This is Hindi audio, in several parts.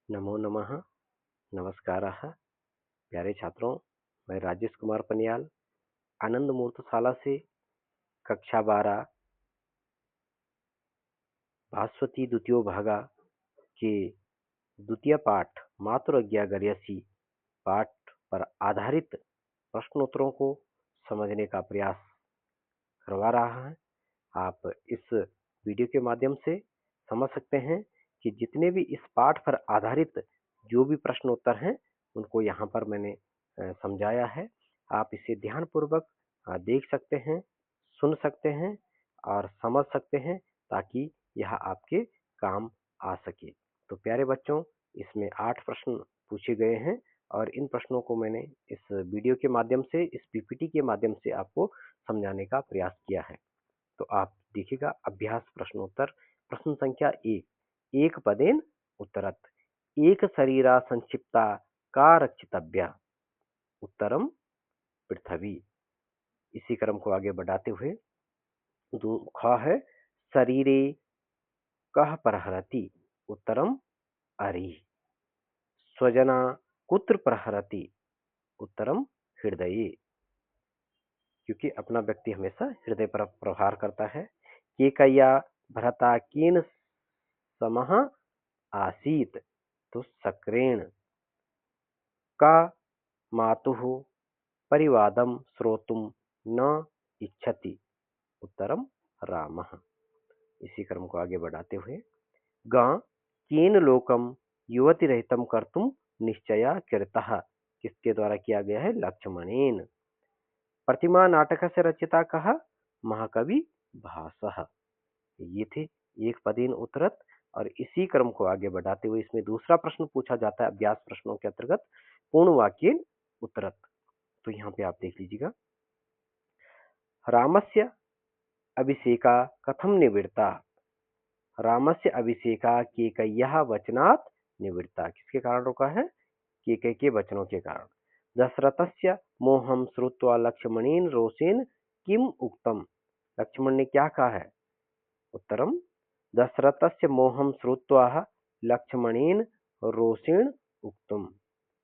नमो नमः। नमस्कारः। प्यारे छात्रों, मैं राजेश कुमार पनियाल आनंद मूर्त शाला से कक्षा 12 भास्वती द्वितीय भागा के द्वितीय पाठ मातृज्ञा गर्यसी पाठ पर आधारित प्रश्नोत्तरों को समझने का प्रयास करवा रहा है। आप इस वीडियो के माध्यम से समझ सकते हैं कि जितने भी इस पाठ पर आधारित जो भी प्रश्नोत्तर हैं उनको यहाँ पर मैंने समझाया है। आप इसे ध्यानपूर्वक देख सकते हैं, सुन सकते हैं और समझ सकते हैं ताकि यह आपके काम आ सके। तो प्यारे बच्चों, इसमें 8 प्रश्न पूछे गए हैं और इन प्रश्नों को मैंने इस वीडियो के माध्यम से, इस पीपीटी के माध्यम से आपको समझाने का प्रयास किया है। तो आप देखिएगा अभ्यास प्रश्नोत्तर। प्रश्न संख्या 1, एक पदेन उत्तरत, एक शरीरा संक्षिप्ता का रक्षितव्या, उत्तरम पृथ्वी। इसी क्रम को आगे बढ़ाते हुए दो ख है, शरीरे कह प्रहरति, उत्तरम अरि। स्वजना कुत्र प्रहरति, उत्तरम हृदये। क्योंकि अपना व्यक्ति हमेशा हृदय पर प्रहार करता है। केकय्या भरता केन समः आसीत, तो शक्रेण। का मातुः परिवादं श्रोतुं न इच्छति, उत्तरम रामः। इसी क्रम को आगे बढ़ाते हुए ग केन लोकम युवती रहितम कर्तुम निश्चया कृतः, किसके द्वारा किया गया है? लक्ष्मणेन। प्रतिमा नाटक से रचिता कहा? महाकवि भासः। ये थे एक पदेन उत्तरत। और इसी क्रम को आगे बढ़ाते हुए इसमें दूसरा प्रश्न पूछा जाता है अभ्यास प्रश्नों के अंतर्गत, पूर्ण वाक्येन उत्तरत। तो यहाँ पे आप देख लीजिएगा, रामस्य अभिषेका कथम निवृत्ता, रामस्य अभिषेका केकय्याः वचनात् निवृत्ता, किसके कारण रोका है? केकय के वचनों के कारण। दशरथस्य मोहम श्रुत्वा लक्ष्मणेन रोषेण किम उक्तम, लक्ष्मण ने क्या कहा है? उत्तरम दशरथस्य मोहम श्रुत्वा लक्ष्मणेन रोषेण उक्तम,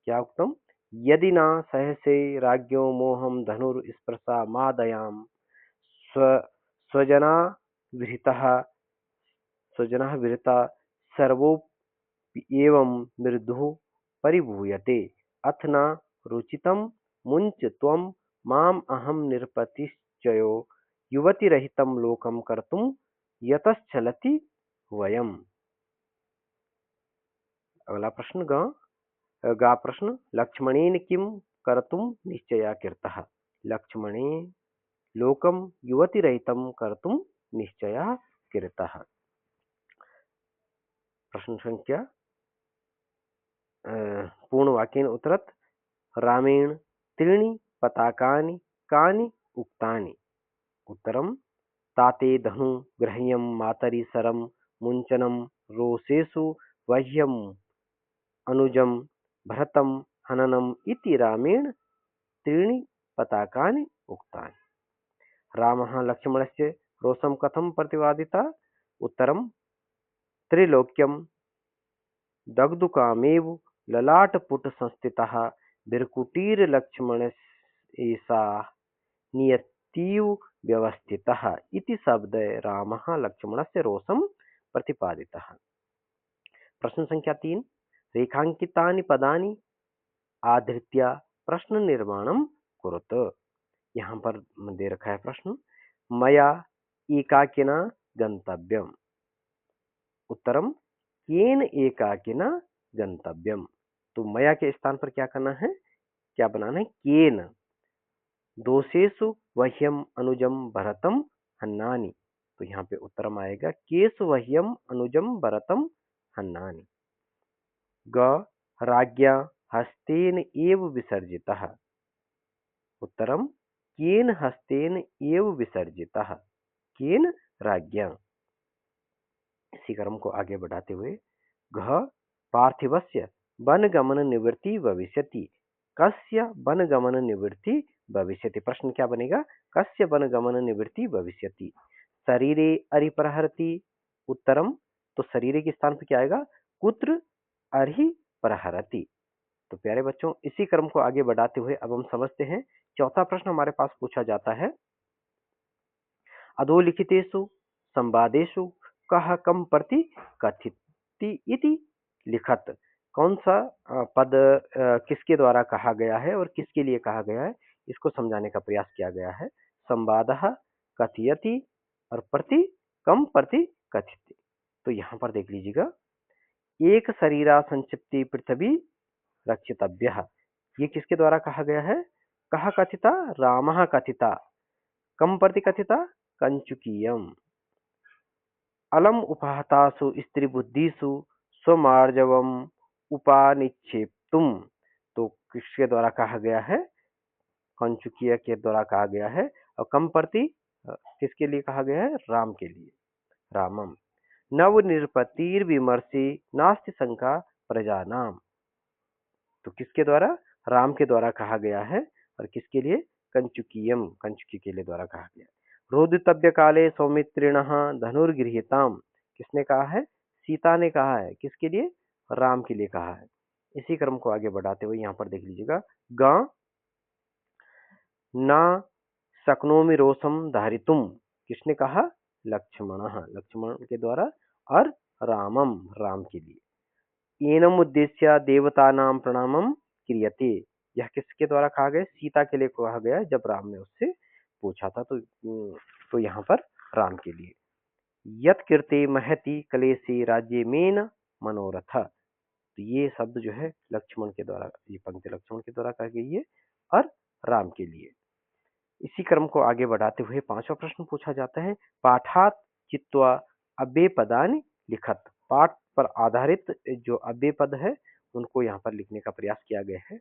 क्या उक्तम? यदि न सहसे राज्ञो मोहम धनुर्स्पृशा मादयाम, स्व स्वजना विहितः स्वजनः विरता सर्वोऽप्येवं मृदुः परिभूयते, अथ न रुचितं मुञ्च त्वं माम् अहं निरपतिश्चयो युवतिरहितं लोकं कर्तुं यतश्चलति वयम्। अगला प्रश्न गा प्रश्न, लक्ष्मणेन किं कर्तुं निश्चया कृतः, लक्ष्मणे लोकं युवतिरहितं कर्तुं निश्चयः कृतः। प्रश्न संख्या पूर्ण वाक्येन उत्तरत, रामेण त्रीणि पताकानि कानि उक्तानि, उत्तरम ताते धनु ग्रह्यं मातरि सरम मुंचनम रोषेषु वह्यम अनुजम भरतम हननम इति रामेण त्रीणि पताकानि उक्तानि। रामः लक्ष्मणस्य रोषं कथं प्रतिपादिता? उत्तरम त्रिलोक्यं दग्धुकामेव ललाटपुट संस्थितः बिरकुटीरलक्ष्मणेशा नियतिव व्यवस्थितः इति शब्द रामः लक्ष्मणस्य रोषं प्रतिपादितः। प्रश्न संख्या 3, रेखांकितानि पदानि आधृत्य प्रश्न निर्माणं कुरुत। यहाँ पर दे रखा है प्रश्न, मया एकाकिना गंतव्यम, उत्तरम केन एकाकिना गंतव्यम। तो मया के स्थान पर क्या करना है? क्या बनाना है? केन। दोषेषु वह्यम अनुजम भरतम हन्नानि, तो यहाँ पे उत्तरम आएगा केसु वह्यम अनुजम भरतम हन्नानि। ग राज्ञा हस्तेन एव विसर्जितः, उत्तरम केन हस्तेन एव विसर्जितः, केन राज्ञा। इसी क्रम को आगे बढ़ाते हुए घ पार्थिवस्य वनगमन निवृत्ति भविष्यति, कस्य वनगमन निवृत्ति भविष्यति। प्रश्न क्या बनेगा? कस्य वनगमन निवृत्ति भविष्यति। शरीरे अरिप्रहरति, उत्तरम, तो शरीरे के स्थान पर क्या आएगा? कुत्र अर्हि प्रहरति। तो प्यारे बच्चों, इसी क्रम को आगे बढ़ाते हुए अब हम समझते हैं। चौथा प्रश्न हमारे पास पूछा जाता है, अधोलिखितेषु संवादेषु कः कम प्रति कथिति इति लिखत। कौन सा पद किसके द्वारा कहा गया है और किसके लिए कहा गया है, इसको समझाने का प्रयास किया गया है। संवादः कथयति और प्रति कम प्रति कथिति। तो यहाँ पर देख लीजिएगा, एक शरीरा संक्षिप्ति पृथ्वी रक्षितव्यः, ये किसके द्वारा कहा गया है। कः कथिता, रामः कथिता। कम प्रति कथिता, कंचुकीयम। अलम उपहतासु स्त्रीबुद्धिषु स्वमार्जवम उपानिक्षेप्तुम। तो किसके द्वारा कहा गया है, कंचुकीय के द्वारा कहा गया है। और कम प्रति किसके लिए कहा गया है, राम के लिए। रामम नव निरपतिर्विमर्शी नास्ति शंका प्रजानाम। तो किसके द्वारा, राम के द्वारा कहा गया है। और किसके लिए, कंचुकीयम, कंचुकी के लिए द्वारा कहा गया। रोदितव्य काले सौमित्रिण धनुर्गृहीताम, किसने कहा है, सीता ने कहा है। किसके लिए, राम के लिए कहा है। इसी क्रम को आगे बढ़ाते हुए यहाँ पर देख लीजिएगा, ग न शक्नोमि रोषम धारितुम, किसने कहा, लक्ष्मण, लक्ष्मण के द्वारा। और रामम, राम के लिए। एनम उद्देश्य देवतानां प्रणामम क्रियते, यह किसके द्वारा कहा गया, सीता के लिए कहा गया जब राम ने उससे पूछा था। तो यहाँ पर राम के लिए। यत कीर्ते महति कलेसी राज्य मेन मनोरथ। तो ये शब्द जो है लक्ष्मण के द्वारा, ये पंक्ति लक्ष्मण के द्वारा कही गई है और राम के लिए। इसी क्रम को आगे बढ़ाते हुए पांचवा प्रश्न पूछा जाता है, पाठात चित्वा अव्यय पदानि लिखत। पाठ पर आधारित जो अव्यय पद है उनको यहाँ पर लिखने का प्रयास किया गया है।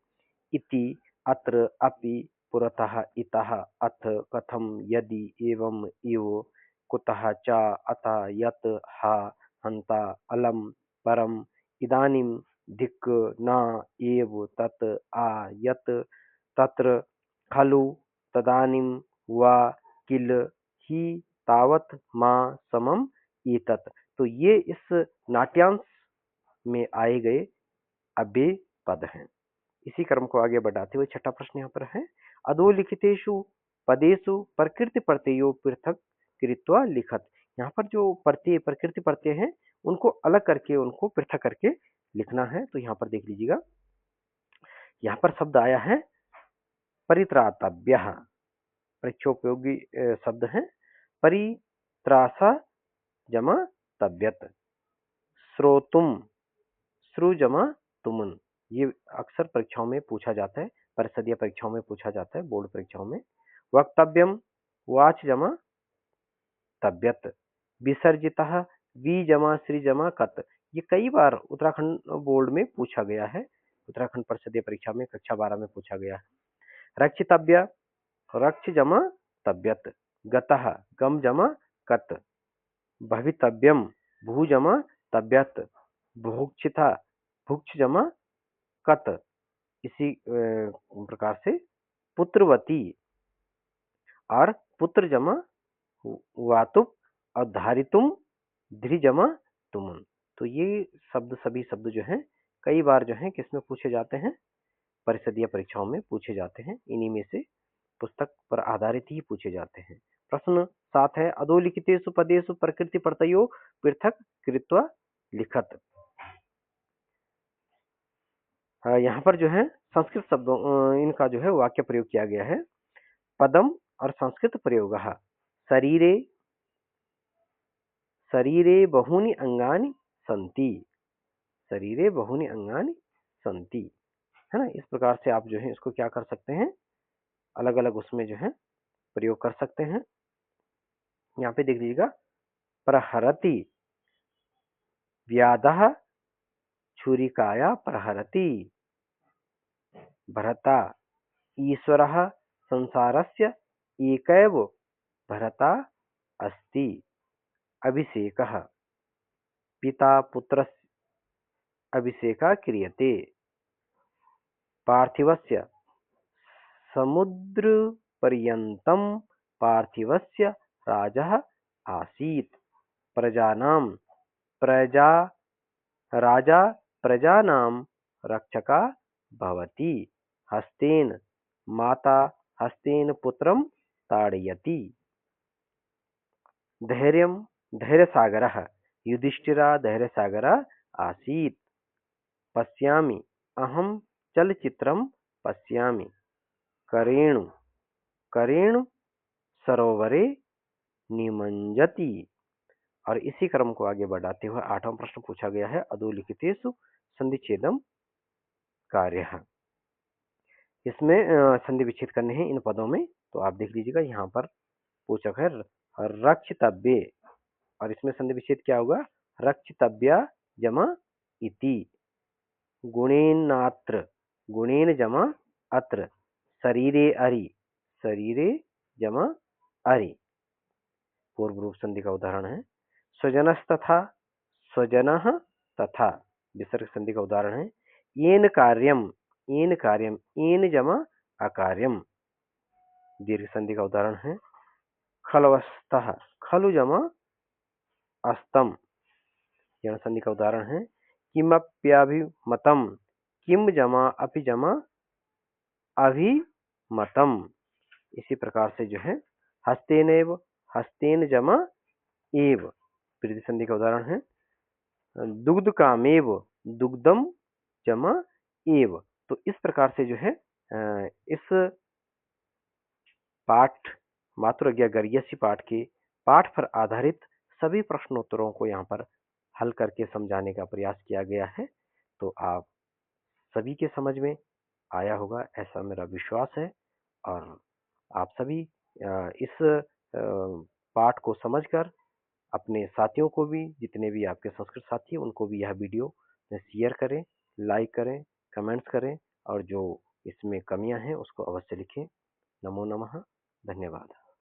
इति, अत्र, अपि, पुरतः, इतः, अथ, कथम, यदि, एवं, इव, कुतः, च, अतः, यत्, हा, हन्ता, अलम, परम, इदानीं, धिक्, न, एव, तत्, आ, यत्, तत्र, खलु, तदानीं, वा, किल, ही, तावत्, मा, समम, एतत्। तो ये इस नाट्यांश में आए गए अव्यय पद हैं। इसी क्रम को आगे बढ़ाते हुए छठा प्रश्न यहाँ पर है, अधोलिखितेषु पदेषु प्रकृति प्रत्ययो पृथक कृत्वा लिखत। यहाँ पर जो प्रत्यय, प्रकृति प्रत्यय हैं उनको अलग करके, उनको पृथक करके लिखना है। तो यहाँ पर देख लीजिएगा, यहाँ पर शब्द आया है परित्रातव्यः, परीक्षोपयोगी शब्द है। परित्रासा जमा तव्यत, श्रोतुम, श्रु जमा तुमन। ये अक्सर परीक्षाओं में पूछा जाता है, परिषदीय परीक्षाओं में पूछा जाता है, बोर्ड परीक्षाओं में। वक्तव्यम, वाच जमा तव्यत, विसर्जितः, वी जमा श्री जमा कत। ये कई बार उत्तराखंड बोर्ड में पूछा गया है, उत्तराखंड परिषदीय परीक्षा में कक्षा 12 में पूछा गया है। रक्षितव्य, रक्ष जमा तव्यत, गतः, गम जमा कत, भवितव्यम, भू जमा तव्यत, भोक्षिता, भुक्ष जमा कत। इसी प्रकार से पुत्रवती और पुत्र जमा वातुप और धारितुम, ध्रि जमा तुमन। तो ये शब्द, सभी शब्द जो हैं कई बार जो हैं किसमें पूछे जाते हैं, परिषदीय परीक्षाओं में पूछे जाते हैं। इन्हीं में से पुस्तक पर आधारित ही पूछे जाते हैं। प्रश्न 7 है, अधोलिखितेषु पदेषु प्रकृति प्रत्ययो पृथक कृत्वा लिखत। यहाँ पर जो है संस्कृत शब्दों इनका जो है वाक्य प्रयोग किया गया है। पदम और संस्कृत प्रयोग, शरीरे, शरीरे बहूनि अंगानि सन्ति, शरीरे बहूनि अंगानि सन्ति, है ना। इस प्रकार से आप जो है इसको क्या कर सकते हैं, अलग अलग उसमें जो है प्रयोग कर सकते हैं। यहाँ पे देख लीजिएगा, प्रहरति, व्याधः छुरिकाया प्रहरति, भरता, ईश्वरः संसारस्य एकैव भरता अस्ति, अभिषेकः, पिता पुत्रस्य अभिषेकः क्रियते, पार्थिवस्य समुद्रपर्यन्तं पार्थिवस्य राजः आसीत्, प्रजानां प्रजा राजा प्रजानां रक्षका भवति। हस्तेन माता हस्तेन पुत्रं ताडयति। धैर्यं धैर्यसागरः युधिष्ठिरः धैर्यसागरः आसीत्। पश्यामि अहं चलचित्रं पश्यामि। करेणु करेणु सरोवरे निमज्जति। और इसी क्रम को आगे बढ़ाते हुए 8वां प्रश्न पूछा गया है, अधोलिखितेषु संधिच्छेदम कार्यः। इसमें संधि विच्छेद करने हैं इन पदों में, तो आप देख लीजिएगा। यहाँ पर पूछक है रक्षितव्ये, और इसमें संधि विच्छेद क्या होगा? रक्षितव्या जमा इति। गुणेनात्र गुणेन जमा अत्र। शरीरे अरि शरीरे जमा अरि। पूर्व रूप संधि का उदाहरण है। स्वजनस्तथा स्वजनः तथा विसर्ग संधि का उदाहरण है। येन कार्यम येन जमा अकार्यम दीर्घ संधि का उदाहरण है। खलवस्तः खलु जमा अस्तम यण संधि का उदाहरण है। किमप्यभिमतम किम जमा अपि जमा अभिमतम। इसी प्रकार से जो है हस्तेनैव हस्तेन जमा एव प्रीति संधि का उदाहरण है। दुग्धकामेव दुग्धम जमा एव। तो इस प्रकार से जो है इस पाठ मातृज्ञा गर्यसी पाठ के पाठ पर आधारित सभी प्रश्नोत्तरों को यहाँ पर हल करके समझाने का प्रयास किया गया है। तो आप सभी के समझ में आया होगा ऐसा मेरा विश्वास है, और आप सभी इस पाठ को समझकर अपने साथियों को भी, जितने भी आपके संस्कृत साथी हैं, उनको भी यह वीडियो शेयर करें, लाइक करें, कमेंट्स करें, और जो इसमें कमियां हैं उसको अवश्य लिखें। नमो नमः। धन्यवाद।